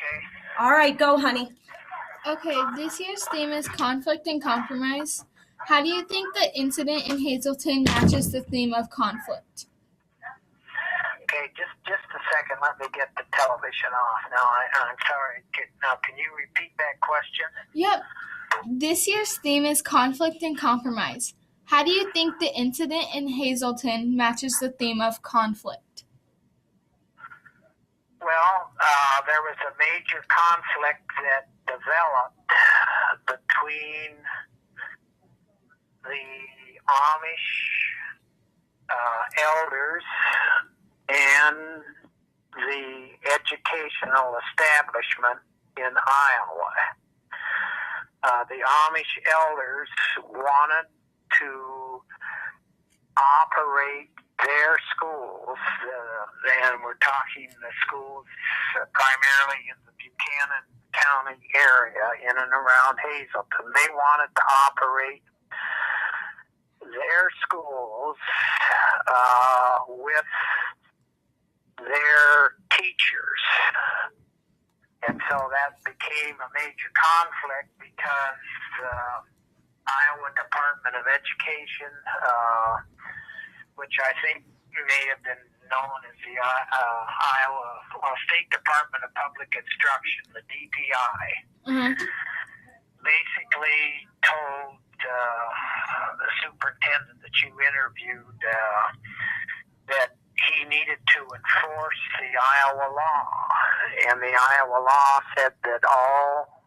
Okay. All right, go, honey. Okay, this year's theme is conflict and compromise. How do you think the incident in Hazleton matches the theme of conflict? Okay, just a second. Let me get the television off. Now, I'm sorry. Now, can you repeat that question? Yep. This year's theme is conflict and compromise. How do you think the incident in Hazleton matches the theme of conflict? Well, there was a major conflict that developed between the Amish elders and the educational establishment in Iowa. The Amish elders wanted to operate their schools, and we're talking the schools primarily in the Buchanan County area in and around Hazleton. They wanted to operate their schools with their teachers. And so that became a major conflict because the Iowa Department of Education, which I think may have been known as the Iowa State Department of Public Instruction, the DPI, basically told the superintendent that you interviewed that he needed to enforce the Iowa law. And the Iowa law said that all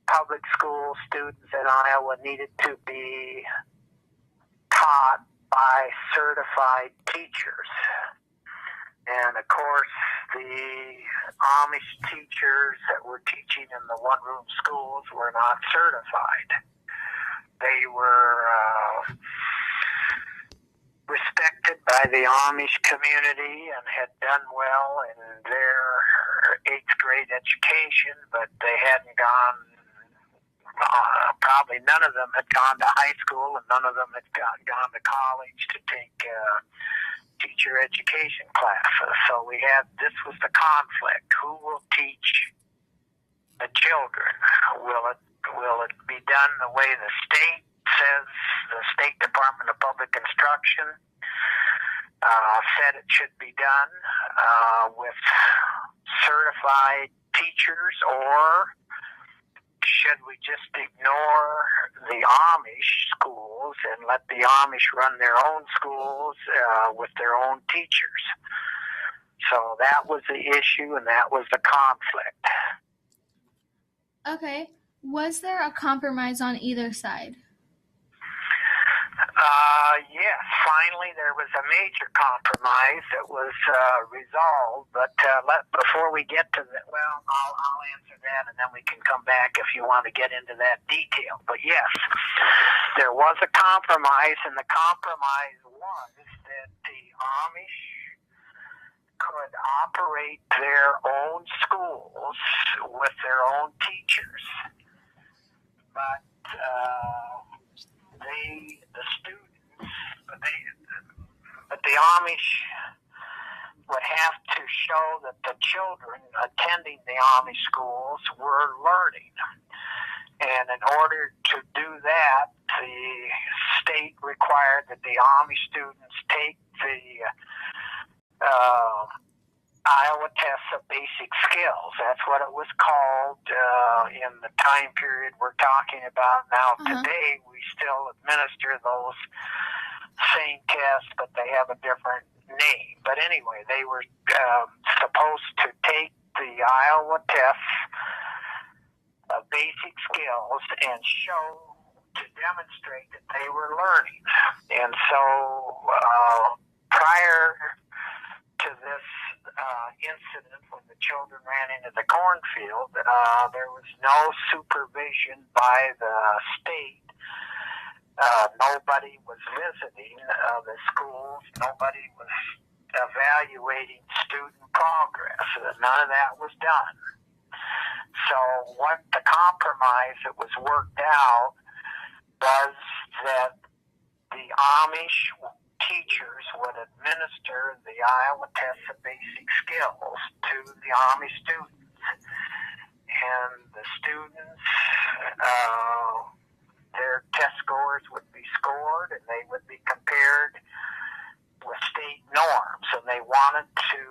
public school students in Iowa needed to be taught by certified teachers. And of course, the Amish teachers that were teaching in the one-room schools were not certified. They were respected by the Amish community and had done well in their 8th grade education, but they hadn't gone, probably none of them had gone to high school, and none of them had gone to college to take teacher education classes. So this was the conflict. Who will teach the children? Will it be done the way the state says, the State Department of Public Instruction said it should be done with certified teachers, or should we just ignore the Amish schools and let the Amish run their own schools with their own teachers? So that was the issue, and that was the conflict. Okay. Was there a compromise on either side? Yes, finally there was a major compromise that was resolved, but before we get to that, well, I'll answer that, and then we can come back if you want to get into that detail. But yes, there was a compromise, and the compromise was that the Amish could operate their own schools with their own teachers, but the Amish would have to show that the children attending the Amish schools were learning. And in order to do that, the state required that the Amish students take the Iowa Test of Basic Skills. That's what it was called in the time period we're talking about now. Today, we still administer those same tests, but they have a different name. But anyway, they were supposed to take the Iowa Test of Basic Skills and to demonstrate that they were learning. And so prior to this incident when the children ran into the cornfield, there was no supervision by the state. Nobody was visiting the schools. Nobody was evaluating student progress. None of that was done. So what the compromise that was worked out was that the Amish teachers would administer the Iowa Test of Basic Skills to the Amish students. and the students, their test scores would be scored, and they would be compared with state norms, and they wanted to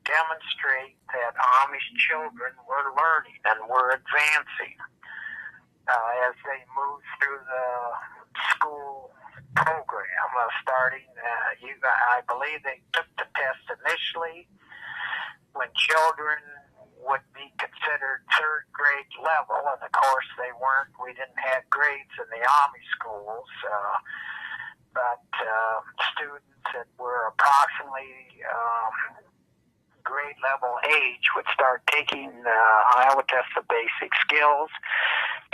demonstrate that Amish children were learning and were advancing as they moved through the school program. Starting, I believe they took the test initially when children would be considered third grade level, and of course they weren't. We didn't have grades in the Amish schools, but students that were approximately grade level age would start taking Iowa Test of Basic Skills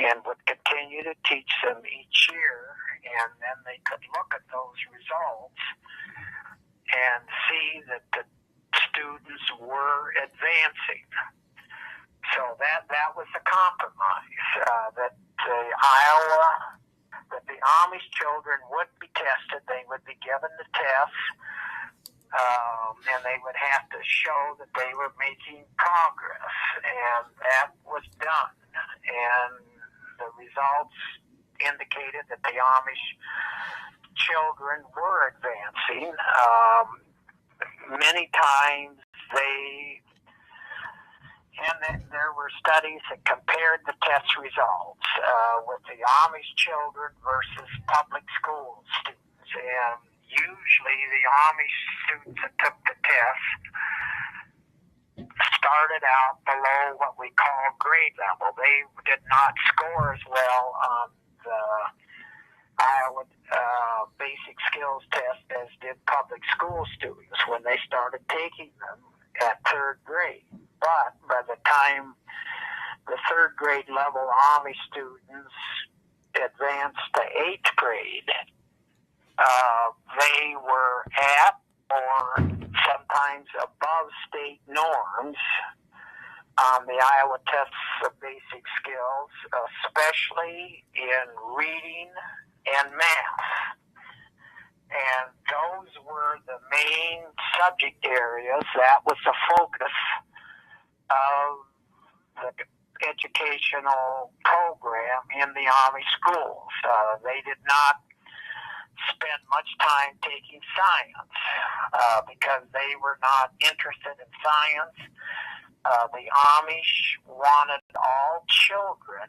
and would continue to teach them each year, and then they could look at those results and see that the students were advancing. So that was a compromise, that the Amish children would be tested. They would be given the tests, and they would have to show that they were making progress, and that was done. And the results indicated that the Amish children were advancing. Many times there were studies that compared the test results with the Amish children versus public school students. And usually the Amish students that took the test started out below what we call grade level. They did not score as well on the Iowa Basic Skills Test as did public school students when they started taking them at third grade. But by the time the third grade level Amish students advanced to eighth grade, they were at or sometimes above state norms on the Iowa Tests of Basic Skills, especially in reading and math. And those were the main subject areas. That was the focus of the educational program in the Amish schools. They did not spend much time taking science because they were not interested in science. The Amish wanted all children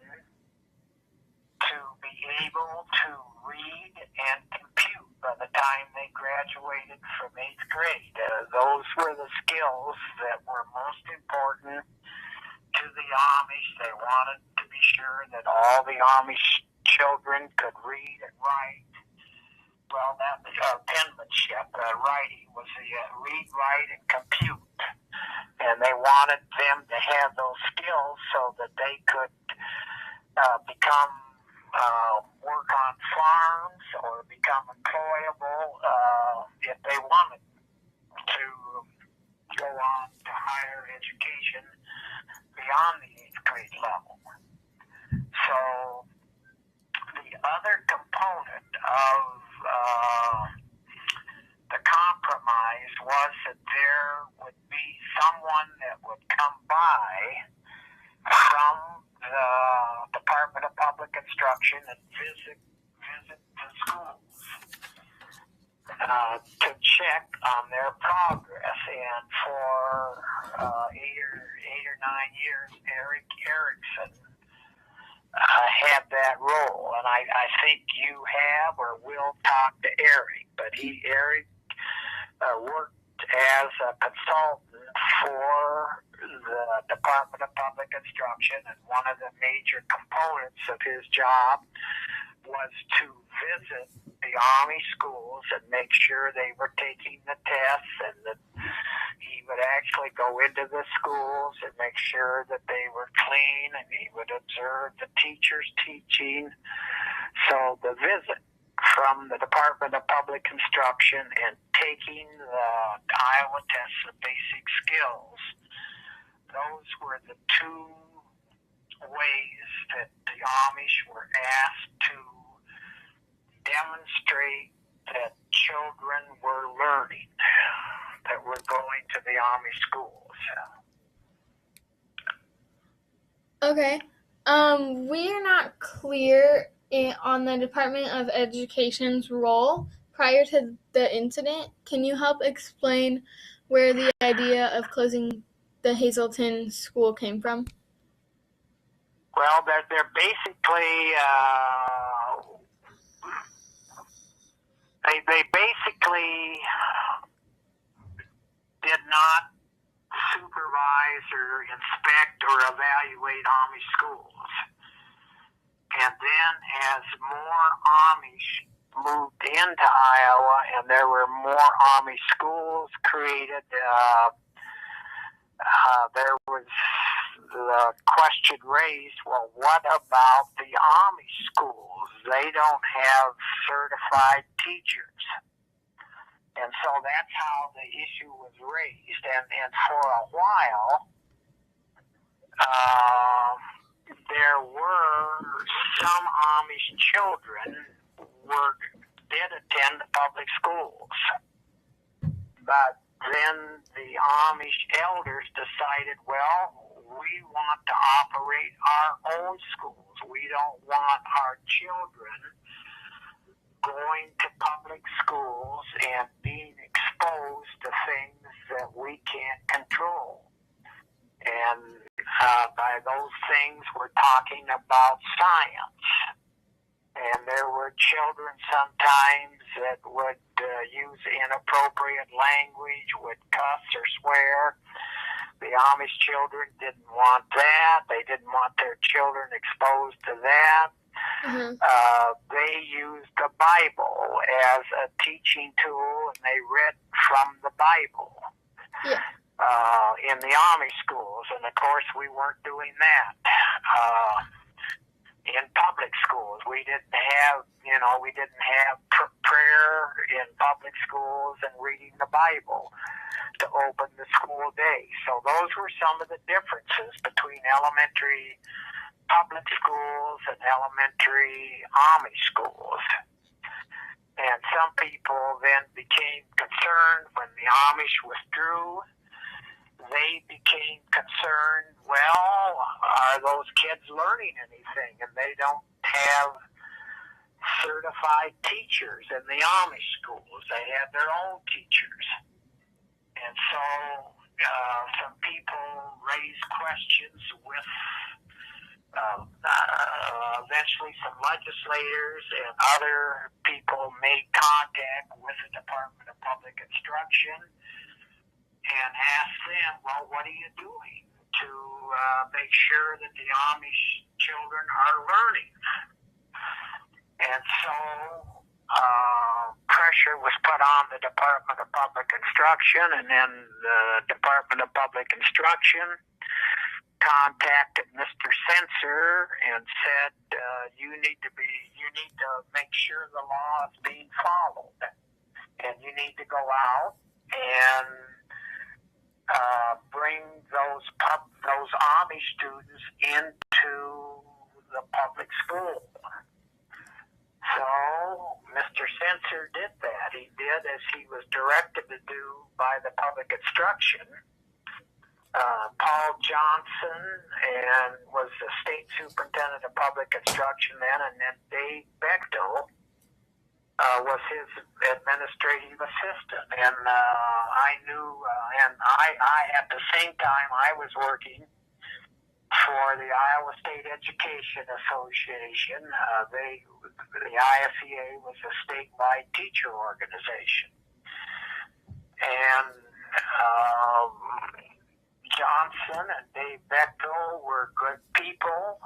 to be able to read and compute by the time they graduated from eighth grade. Those were the skills that were most important to the Amish. They wanted to be sure that all the Amish children could read and write. Well, that penmanship, writing was the read, write, and compute. And they wanted them to have those skills so that they could work on farms or become employable if they wanted to go on to higher education beyond the eighth grade level. So the other component of the compromise was that there would be someone that would come by from the Department of Public Instruction and visit the schools to check on their progress. And for 8 or 9 years, Eric Erickson had that role, and I think you have or will talk to Eric. But Eric worked as a consultant for the Department of Public Instruction, and one of the major components of his job was to visit the Amish schools and make sure they were taking the tests, and that he would actually go into the schools and make sure that they were clean, and he would observe the teachers teaching. So the visit from the Department of Public Instruction and taking the Iowa Tests of Basic Skills, those were the two ways that the Amish were asked to demonstrate that children were learning, that were going to the Amish schools. Okay. We are not clear on the Department of Education's role prior to the incident. Can you help explain where the idea of closing the Hazleton school came from? Well, they're basically they basically did not supervise or inspect or evaluate Amish schools. And then as more Amish moved into Iowa and there were more Amish schools created, there was the question raised, well, what about the Amish schools? They don't have certified teachers. And so that's how the issue was raised. And for a while, there were some Amish children did attend the public schools. But then the Amish elders decided, well, we want to operate our own schools. We don't want our children going to public schools and being exposed to things that we can't control. And by those things, we're talking about science. And there were children sometimes that would use inappropriate language, would cuss or swear. The Amish children didn't want that. They didn't want their children exposed to that. Mm-hmm. They used the Bible as a teaching tool, and they read from the Bible. Yeah. In the Amish schools, and of course we weren't doing that in public schools. We didn't have prayer in public schools and reading the Bible to open the school day. So those were some of the differences between elementary public schools and elementary Amish schools. And some people then became concerned when the Amish withdrew. They became concerned, well, are those kids learning anything? And they don't have certified teachers in the Amish schools. They have their own teachers. And so some people raised questions with eventually some legislators and other people made contact with the Department of Public Instruction and asked them, well, what are you doing to make sure that the Amish children are learning? And so pressure was put on the Department of Public Instruction, and then the Department of Public Instruction contacted Mr. Censor and said, you need to make sure the law is being followed, and you need to go out and bring those Amish students into the public school. So Mr. Censor did that. He did as he was directed to do by the public instruction. Paul Johnson was the state superintendent of public instruction then, and then Dave Bechtel was his administrative assistant. And I knew, and I at the same time I was working for the Iowa State Education Association. The ISEA was a statewide teacher organization. And Johnson and Dave Bechtel were good people,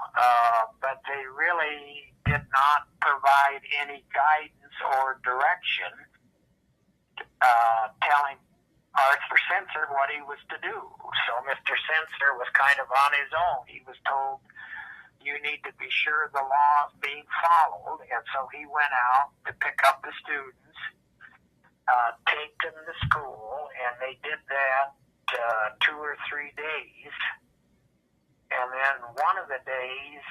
but they really did not provide any guidance or direction telling Arthur Censor what he was to do. So Mr. Censor was kind of on his own. He was told, you need to be sure the law is being followed, and so he went out to pick up the students, take them to school, and they did that 2 or 3 days. And then one of the days,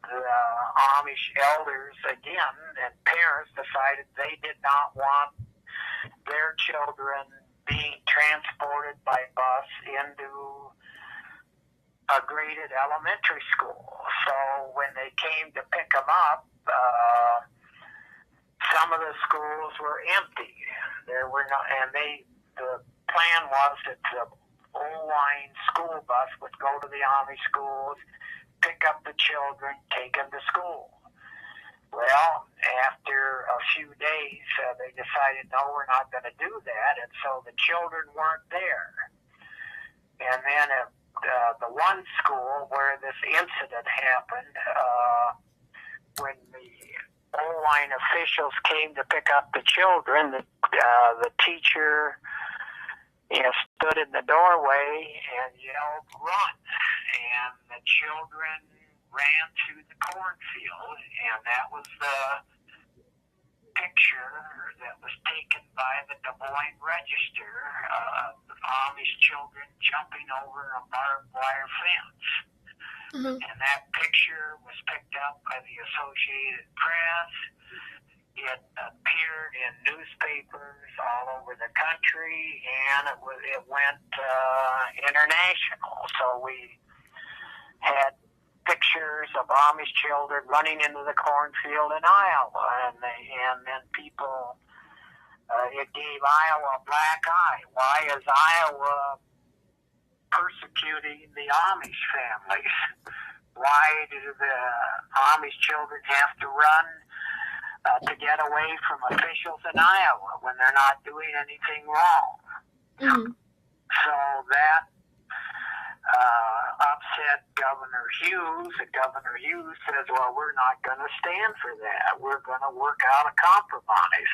the Amish elders again and parents decided they did not want their children being transported by bus into a graded elementary school. So when they came to pick them up, some of the schools were empty. There were no, and the plan was that the old line school bus would go to the Amish schools, pick up the children, take them to school. Well, after a few days, they decided, no, we're not going to do that, and so the children weren't there. And then at the one school where this incident happened, when the old line officials came to pick up the children, the teacher stood in the doorway and yelled, "Run!" And the children ran through the cornfield, and that was the picture that was taken by the Des Moines Register of the Amish children jumping over a barbed wire fence. Mm-hmm. And that picture was picked up by the Associated Press. It appeared in newspapers all over the country, and it went international. So we had pictures of Amish children running into the cornfield in Iowa, and then people, it gave Iowa a black eye. Why is Iowa persecuting the Amish families? Why do the Amish children have to run to get away from officials in Iowa when they're not doing anything wrong? Mm-hmm. So that upset Governor Hughes, and Governor Hughes says, well, we're not going to stand for that. We're going to work out a compromise.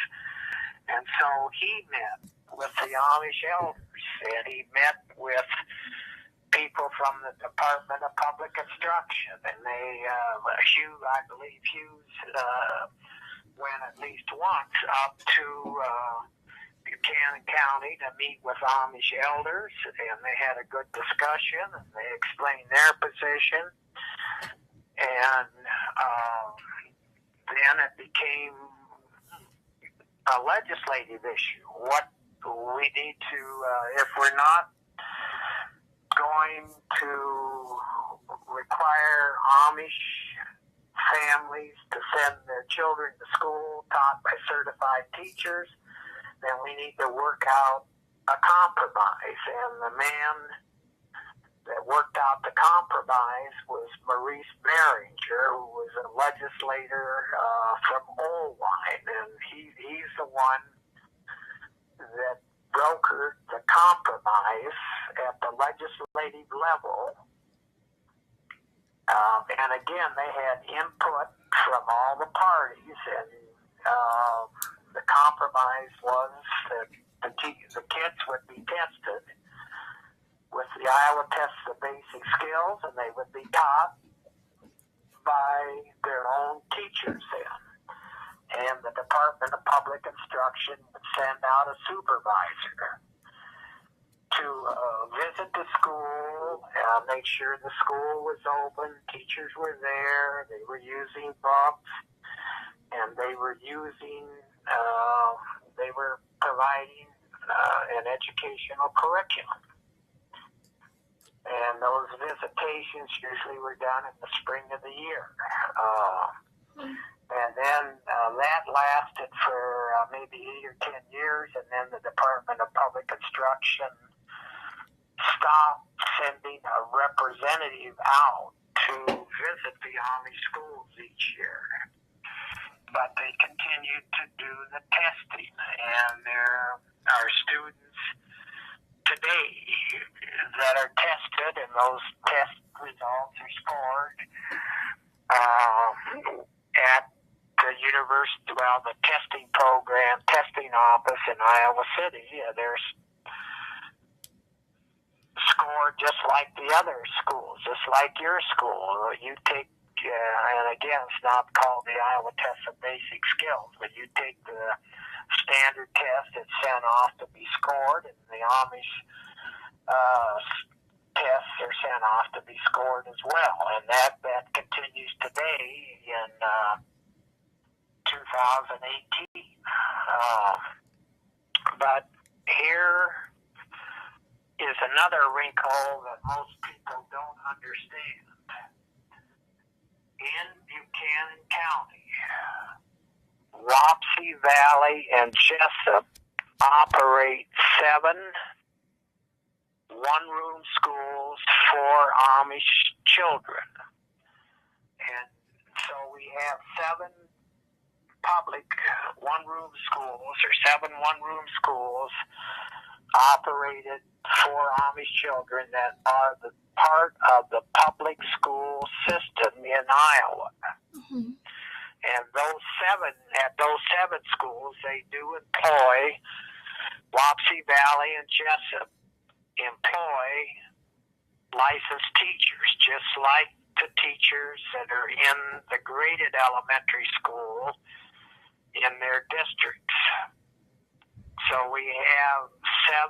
And so he met with the Amish elders, and he met with people from the Department of Public Instruction, and they, I believe Hughes went at least once up to Buchanan County to meet with Amish elders, and they had a good discussion, and they explained their position, and then it became a legislative issue. What we need to, if we're not going to require Amish families to send their children to school taught by certified teachers, then we need to work out a compromise. And the man that worked out the compromise was Maurice Behringer, who was a legislator from Old Line, and he's the one that brokered the compromise at the legislative level. And again, they had input from all the parties, and the compromise was that the kids would be tested with the Iowa Test of Basic Skills, and they would be taught by their own teachers then. And the Department of Public Instruction would send out a supervisor to visit the school, make sure the school was open, teachers were there, they were using books, and they were providing an educational curriculum. And those visitations usually were done in the spring of the year. And then that lasted for maybe 8 or 10 years, and then the Department of Public Instruction stopped sending a representative out to visit the Amish schools each year. But they continued to do the testing, and there are students today that are tested, and those test results are scored at the university, the testing office in Iowa City. There's scored just like the other schools, just like your school. You take, and again, it's not called the Iowa Test of Basic Skills, but you take the standard test, it's sent off to be scored, and the Amish tests are sent off to be scored as well. And that continues today in 2018. But here is another wrinkle that most people don't understand. In Buchanan County, Wapsie Valley and Jessup operate 7 one-room schools for Amish children. And so we have 7 public one-room schools, or 7 one-room schools operated for Amish children that are the part of the public school system in Iowa. Mm-hmm. And at those 7 schools, they do employ, Wapsie Valley and Jessup employ licensed teachers, just like the teachers that are in the graded elementary school in their districts. So we have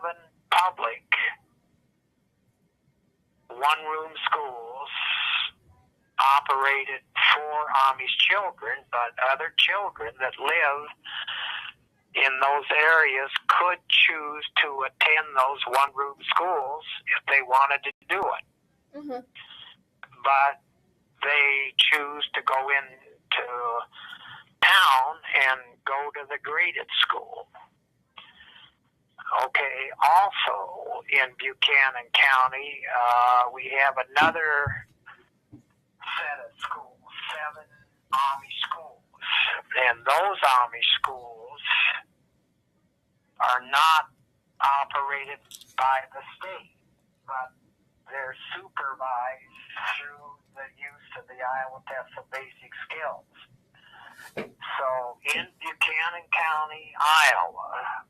7 public one-room schools operated for Amish children, but other children that live in those areas could choose to attend those one-room schools if they wanted to do it. Mm-hmm. But they choose to go into town and go to the graded school. Okay, also in Buchanan County, we have another set of schools, 7 Amish schools. And those Amish schools are not operated by the state, but they're supervised through the use of the Iowa Test of Basic Skills. So in Buchanan County, Iowa,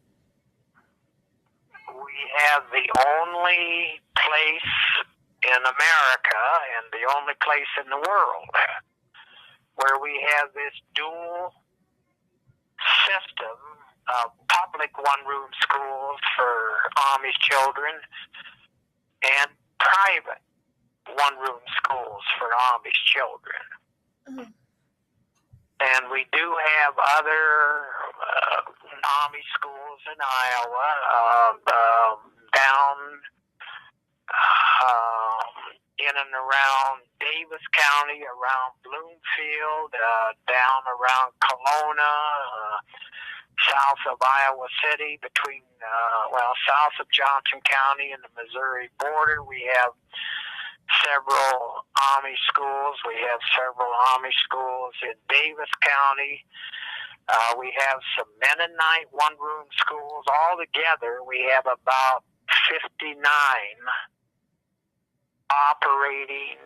we have the only place in America and the only place in the world where we have this dual system of public one-room schools for Amish children and private one-room schools for Amish children. Mm-hmm. And we do have other Amish schools in Iowa, down in and around Davis County, around Bloomfield, down around Kelowna, south of Iowa City, between, south of Johnson County and the Missouri border. We have several Amish schools. We have several Amish schools in Davis County. We have some Mennonite one-room schools. All together, we have about 59 operating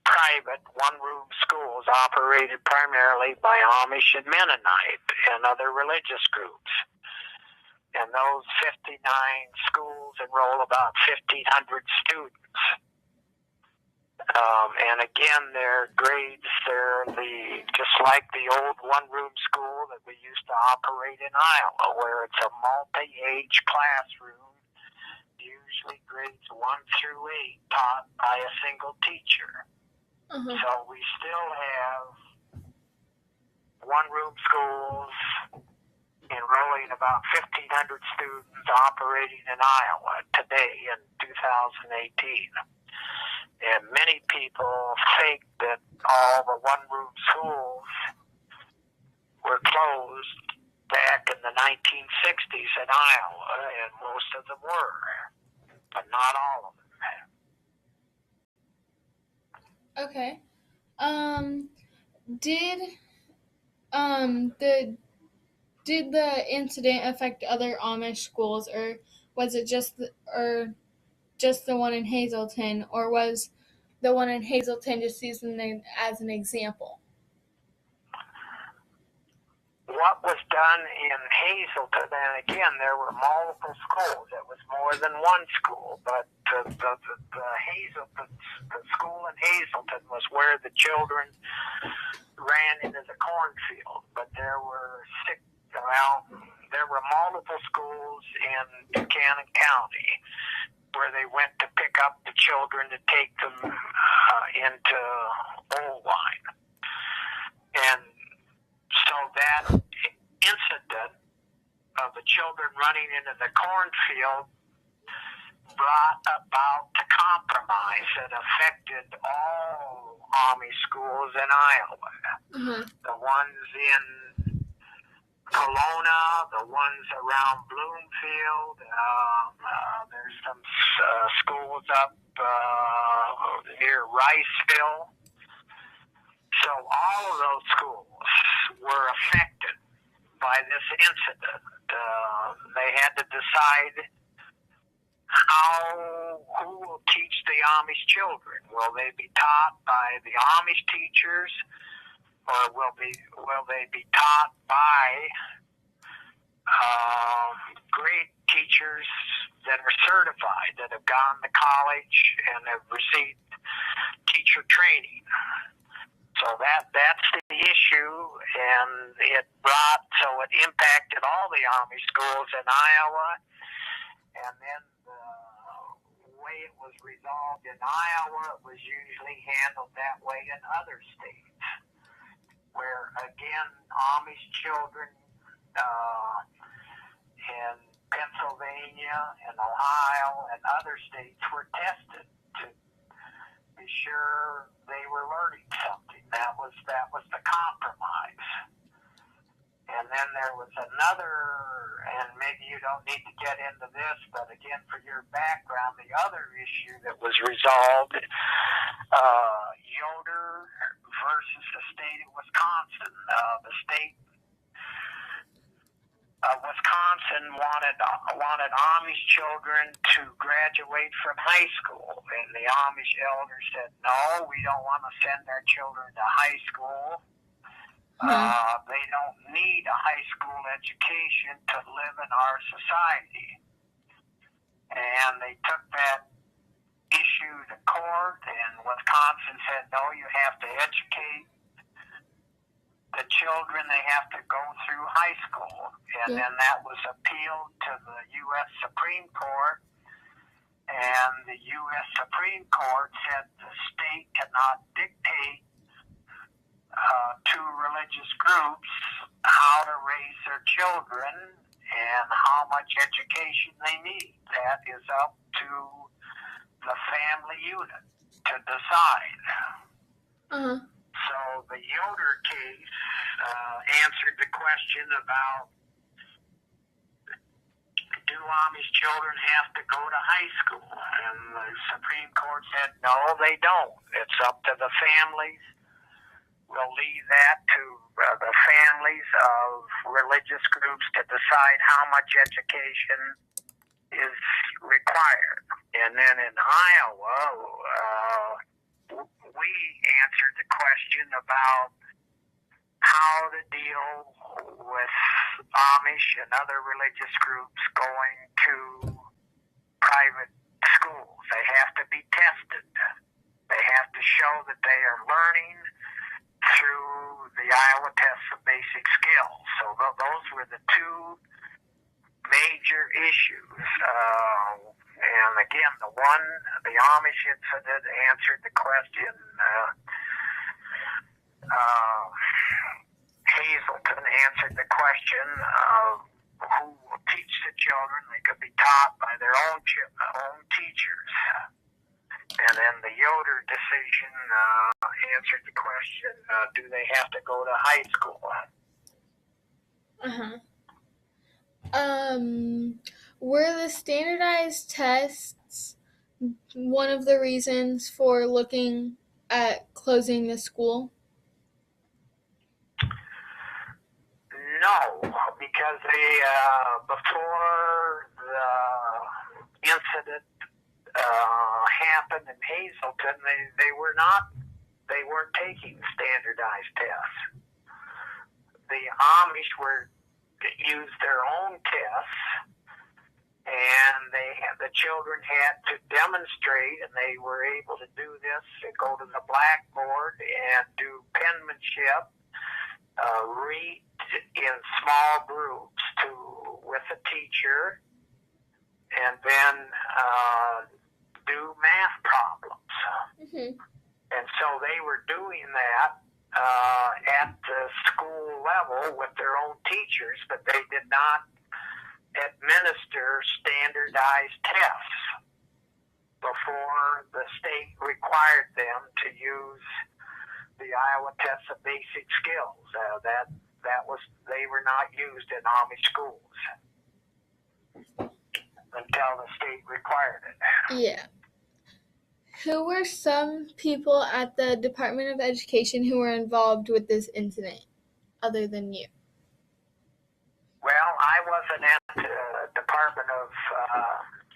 private one-room schools operated primarily by Amish and Mennonite and other religious groups. And those 59 schools enroll about 1,500 students. And again, their grades, they're just like the old one-room school that we used to operate in Iowa, where it's a multi-age classroom, usually grades 1 through 8, taught by a single teacher. Uh-huh. So we still have one-room schools enrolling about 1,500 students operating in Iowa today in 2018. And many people think that all the one-room schools were closed back in the 1960s in Iowa, and most of them were, but not all of them. Okay. Did the incident affect other Amish schools, or was it just the one in Hazleton, or was the one in Hazleton just used as an example? What was done in Hazleton, and again, there were multiple schools. It was more than one school, but the Hazleton, the school in Hazleton was where the children ran into the cornfield. But there were multiple schools in Buchanan County where they went to pick up the children to take them into Oldwine. And so that incident of the children running into the cornfield brought about the compromise that affected all Amish schools in Iowa. The ones in Kelowna, the ones around Bloomfield, there's some schools up near Riceville. So all of those schools were affected by this incident. They had to decide who will teach the Amish children. Will they be taught by the Amish teachers, or will they be taught by great teachers that are certified, that have gone to college and have received teacher training? So that's the issue, and it impacted all the Amish schools in Iowa, and then the way it was resolved in Iowa, it was usually handled that way in other states, where again Amish children in Pennsylvania and Ohio and other states were tested to be sure they were learning something. That was the compromise. And then there was another, and maybe you don't need to get into this, but again, for your background, the other issue that was resolved, Yoder versus the state of Wisconsin. The state of Wisconsin wanted Amish children to graduate from high school, and the Amish elders said, no, we don't want to send our children to high school. They don't need a high school education to live in our society. And they took that issue to court, and Wisconsin said, no, you have to educate the children. They have to go through high school. And then that was appealed to the U.S. Supreme Court, and the U.S. Supreme Court said the state cannot dictate to religious groups how to raise their children and how much education they need. That is up to the family unit to decide. So the Yoder case answered the question about, do Amish children have to go to high school? And the Supreme Court said, no, they don't. It's up to the families. We'll leave that to the families of religious groups to decide how much education is required. And then in Iowa, we answered the question about how to deal with Amish and other religious groups going to private schools. They have to be tested. They have to show that they are learning through the Iowa Test of Basic Skills. So those were the two major issues. And again, the Amish incident answered the question. Hazelton answered the question of who will teach the children. They could be taught by their own teachers. And then the Yoder decision answered the question, do they have to go to high school? Were the standardized tests one of the reasons for looking at closing the school? No, because before the incident happened in Hazelton, they weren't taking standardized tests. The Amish used their own tests, and the children had to demonstrate, and they were able to do this, to go to the blackboard and do penmanship, read in small groups with a teacher, and then do math problems. And so they were doing that at the school level with their own teachers, but they did not administer standardized tests. state required them to use the Iowa Test of Basic Skills. They were not used in Amish schools until the state required it. Yeah. Who were some people at the Department of Education who were involved with this incident, other than you? Well, I wasn't at the Department of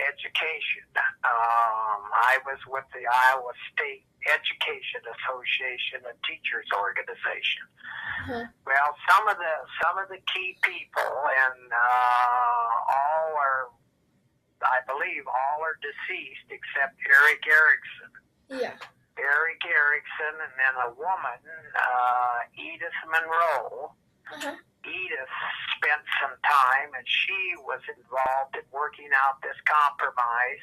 Education. I was with the Iowa State Education Association, a teachers organization. Uh-huh. Well, some of the key people, and I believe all are deceased except Eric Erickson. Yeah. Eric Erickson, and then a woman, Edith Monroe. Uh-huh. Edith spent some time, and she was involved in working out this compromise,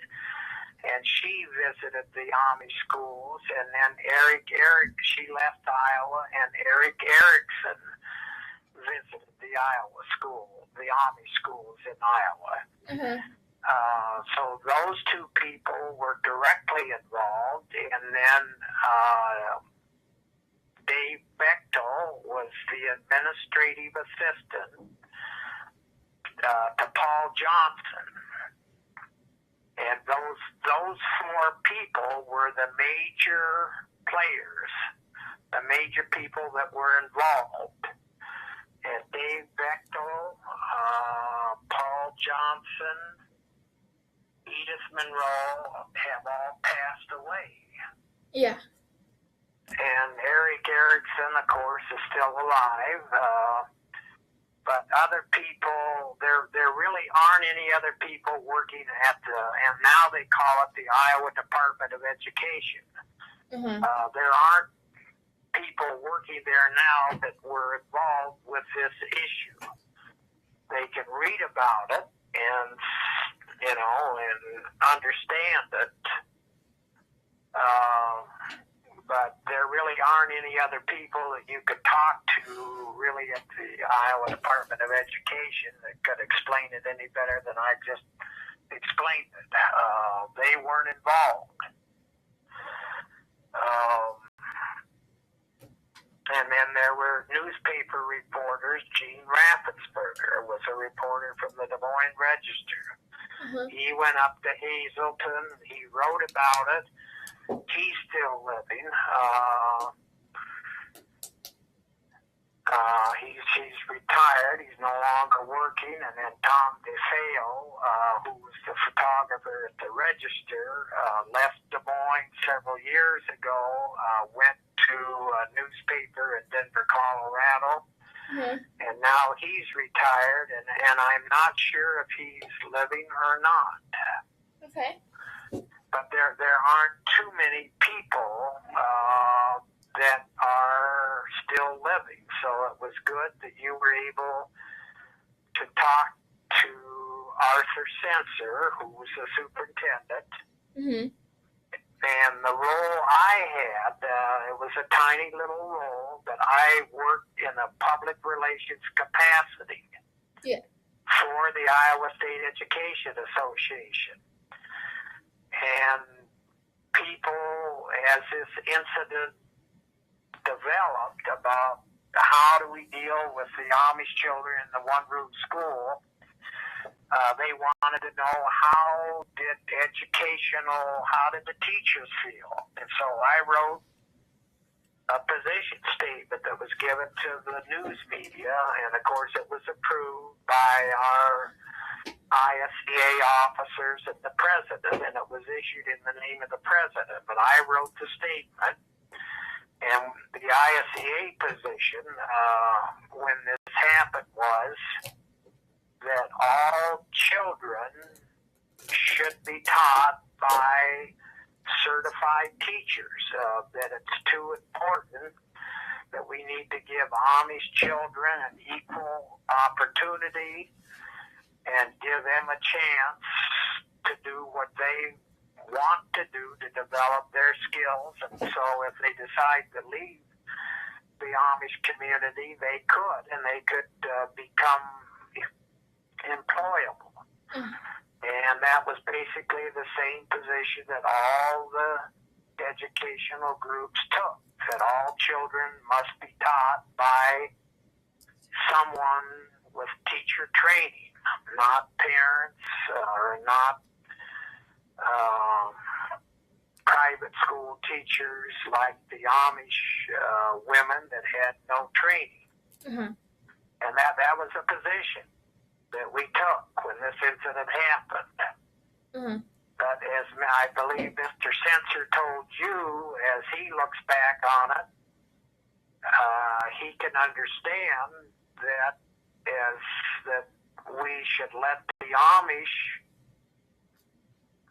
and she visited the Amish schools, and then she left Iowa, and Eric Erickson visited the Amish schools in Iowa. Uh-huh. So those two people were directly involved, and then Dave Bechtel was the administrative assistant to Paul Johnson. And those four people were the major players, the major people that were involved. And Dave Bechtel, Paul Johnson, Edith Monroe have all passed away. Yeah. And Eric Erickson, of course, is still alive. But other people, there really aren't any other people working and now they call it the Iowa Department of Education. Uh-huh. There aren't people working there now that were involved with this issue. They can read about it and understand it. But there really aren't any other people that you could talk to really at the Iowa Department of Education that could explain it any better than I just explained it. They weren't involved. And then there were newspaper reporters. Gene Raffensperger was a reporter from the Des Moines Register. Uh-huh. He went up to Hazelton. He wrote about it. He's still living. He's retired. He's no longer working. And then Tom DeFeo, who was the photographer at the Register, left Des Moines several years ago, went to a newspaper in Denver, Colorado. Uh-huh. And now he's retired, and I'm not sure if he's living or not. Okay. But there aren't too many people that are still living. So it was good that you were able to talk to Arthur Sensor, who was the superintendent. Mm-hmm. And the role I had, it was a tiny little role, but I worked in a public relations capacity. Yeah. For the Iowa State Education Association. And people, as this incident developed about how do we deal with the Amish children in the one-room school, they wanted to know how did the teachers feel. And so I wrote a position statement that was given to the news media, and of course it was approved by our ISEA officers and the president, and it was issued in the name of the president. But I wrote the statement, and the ISEA position when this happened was that all children should be taught by certified teachers, that it's too important that we need to give Amish children an equal opportunity and give them a chance to do what they want to do to develop their skills. And so if they decide to leave the Amish community, they could, and they could become employable. And that was basically the same position that all the educational groups took, that all children must be taught by someone with teacher training, not parents or not private school teachers like the Amish women that had no training. Uh-huh. And that was a position that we took when this incident happened. Uh-huh. But as I believe Mr. Sensor told you, as he looks back on it, he can understand that we should let the Amish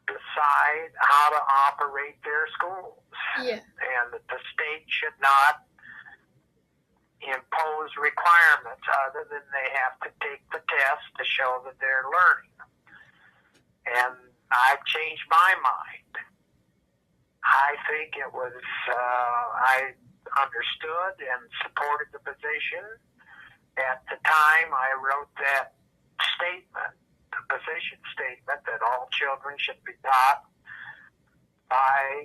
decide how to operate their schools. Yeah. And that the state should not impose requirements other than they have to take the test to show that they're learning. And I've changed my mind. I think it was, I understood and supported the position. At the time I wrote that statement, the position statement, that all children should be taught by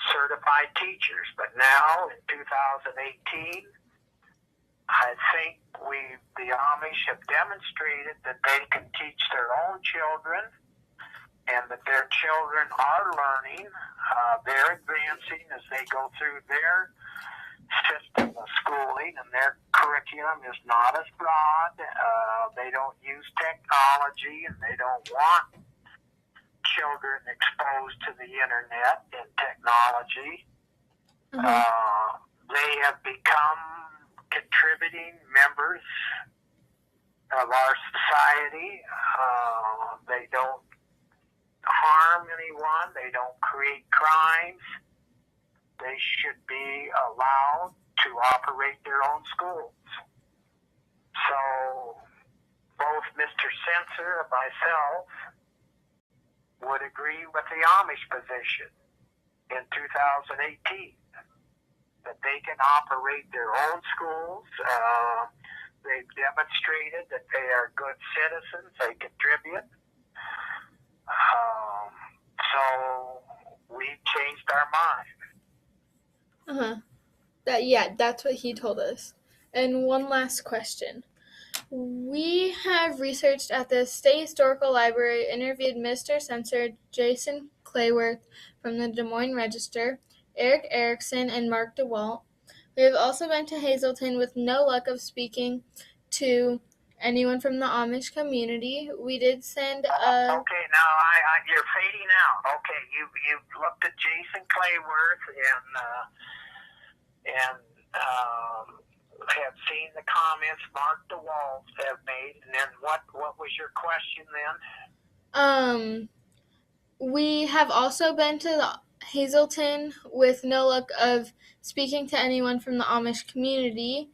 certified teachers. But now, in 2018, I think the Amish have demonstrated that they can teach their own children and that their children are learning. They're advancing as they go through their system of schooling, and their curriculum is not as broad. They don't use technology, and they don't want children exposed to the internet and technology. They have become contributing members of our society. They don't harm anyone. They don't create crimes. They should be allowed to operate their own schools. So both Mr. Sensor and myself would agree with the Amish position in 2018, that they can operate their own schools. They've demonstrated that they are good citizens. They contribute. So we changed our mind. That's what he told us. And one last question. We have researched at the State Historical Library, interviewed Mr. Sensor, Jason Clayworth from the Des Moines Register, Eric Erickson, and Mark DeWalt. We have also been to Hazleton with no luck of speaking to anyone from the Amish community. We did send a... Okay, now you're fading out. Okay, you looked at Jason Clayworth and have seen the comments Mark DeWalt have made, and then what was your question then? We have also been to Hazleton with no luck of speaking to anyone from the Amish community,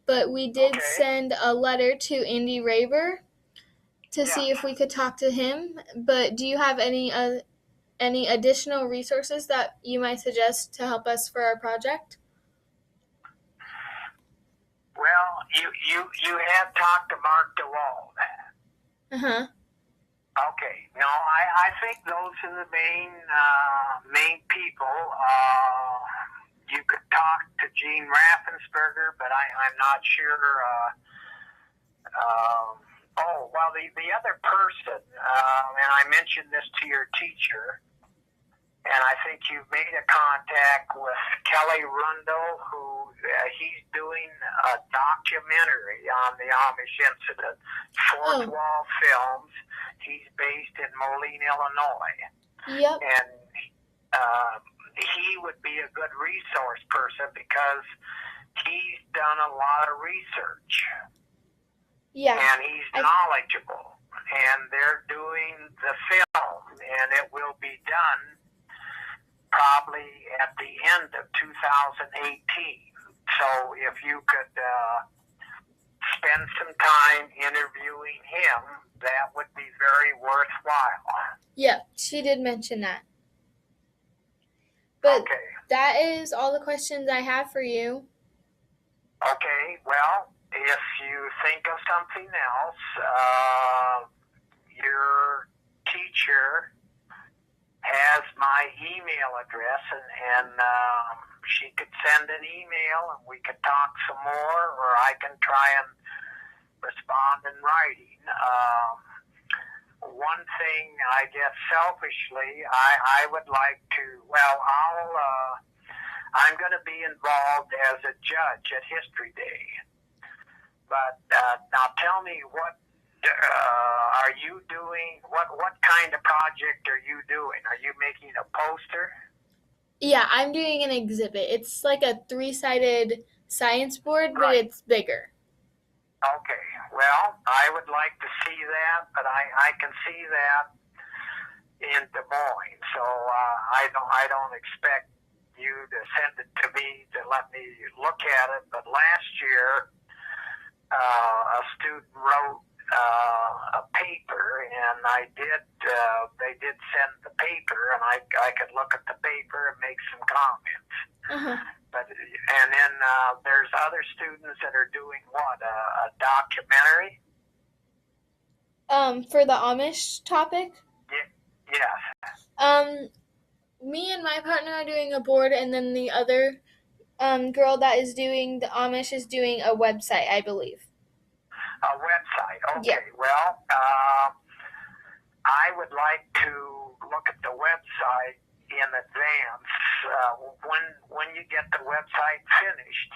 but we did send a letter to Andy Raber to see if we could talk to him. But do you have any additional resources that you might suggest to help us for our project? Well, you have talked to Mark DeWalt. Okay. No, I think those are the main people. You could talk to Gene Raffensperger, but I'm not sure. The other person, and I mentioned this to your teacher, and I think you've made a contact with Kelly Rundle, who he's doing a documentary on the Amish incident, Fourth Wall Films. He's based in Moline, Illinois. Yep. And he would be a good resource person because he's done a lot of research. Yeah. And he's knowledgeable. And they're doing the film, and it will be done probably at the end of 2018. So if you could spend some time interviewing him, that would be very worthwhile. Yeah, she did mention that. But that is all the questions I have for you. Okay, well, if you think of something else, your teacher has my email email address, and she could send an email, and we could talk some more, or I can try and respond in writing. One thing, I guess, selfishly, I would like to. Well, I'm going to be involved as a judge at History Day. But now, tell me, what are you doing? What kind of project are you doing? Are you making a poster? Yeah, I'm doing an exhibit. It's like a 3-sided science board, but Right. it's bigger. Okay. Well, I would like to see that, but I can see that in Des Moines. So I don't expect you to send it to me to let me look at it. But last year, a student wrote a paper, and they did send the paper, and I could look at the paper and make some comments. Uh-huh. And then there's other students that are doing what, a documentary? For the Amish topic? Yes. Me and my partner are doing a board, and then the other girl that is doing the Amish is doing a website, I believe. A website. Okay. Yeah. Well, I would like to look at the website in advance. When you get the website finished,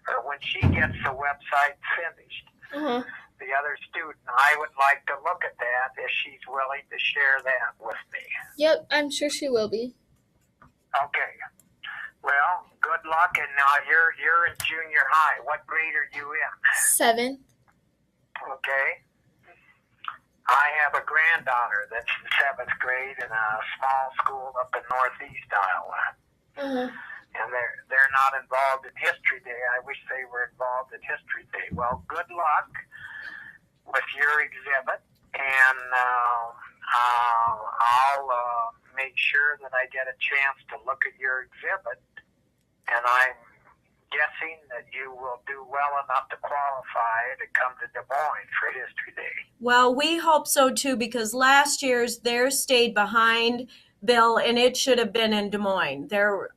or when she gets the website finished, Uh-huh. the other student, I would like to look at that if she's willing to share that with me. Yep, I'm sure she will be. Okay. Well, good luck. And now you're in junior high. What grade are you in? 7. Okay. I have a granddaughter that's in 7th grade in a small school up in Northeast Iowa. Uh-huh. And they're not involved in History Day. I wish they were involved in History Day. Well, good luck with your exhibit, and I'll make sure that I get a chance to look at your exhibit, and I'm guessing that you will do well enough to qualify to come to Des Moines for History Day. Well, we hope so too, because last year's theirs stayed behind, Bill, and it should have been in Des Moines.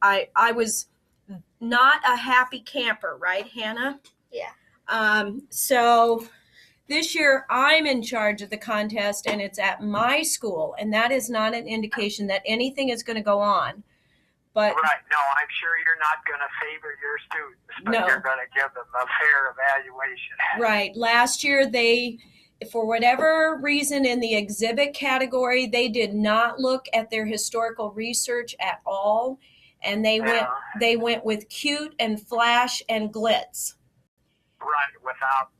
I was not a happy camper, right, Hannah? Yeah. So this year I'm in charge of the contest, and it's at my school, and that is not an indication that anything is going to go on. But Right. No, I'm sure you're not going to favor your students, but No. you're going to give them a fair evaluation. right, last year they, for whatever reason in the exhibit category, they did not look at their historical research at all, and they went with cute and flash and glitz. Right, without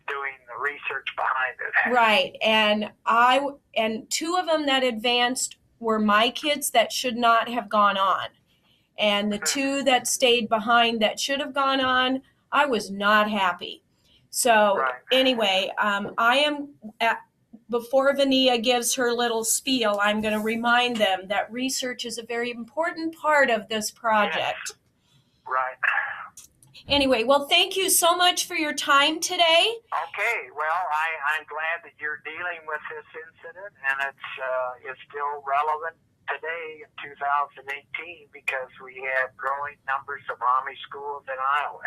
doing the research behind it. Right, and 2 of them that advanced were my kids that should not have gone on. And the 2 that stayed behind that should have gone on, I was not happy. So Right. anyway, I am before Vania gives her little spiel, I'm going to remind them that research is a very important part of this project. Yes. Right. Anyway, well, thank you so much for your time today. Okay, well, I'm glad that you're dealing with this incident, and it's still relevant today in 2018 because we have growing numbers of Amish schools in Iowa.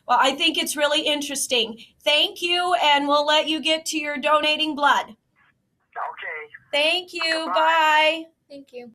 Well, I think it's really interesting. Thank you, and we'll let you get to your donating blood. Okay. Thank you. Goodbye. Bye. Thank you.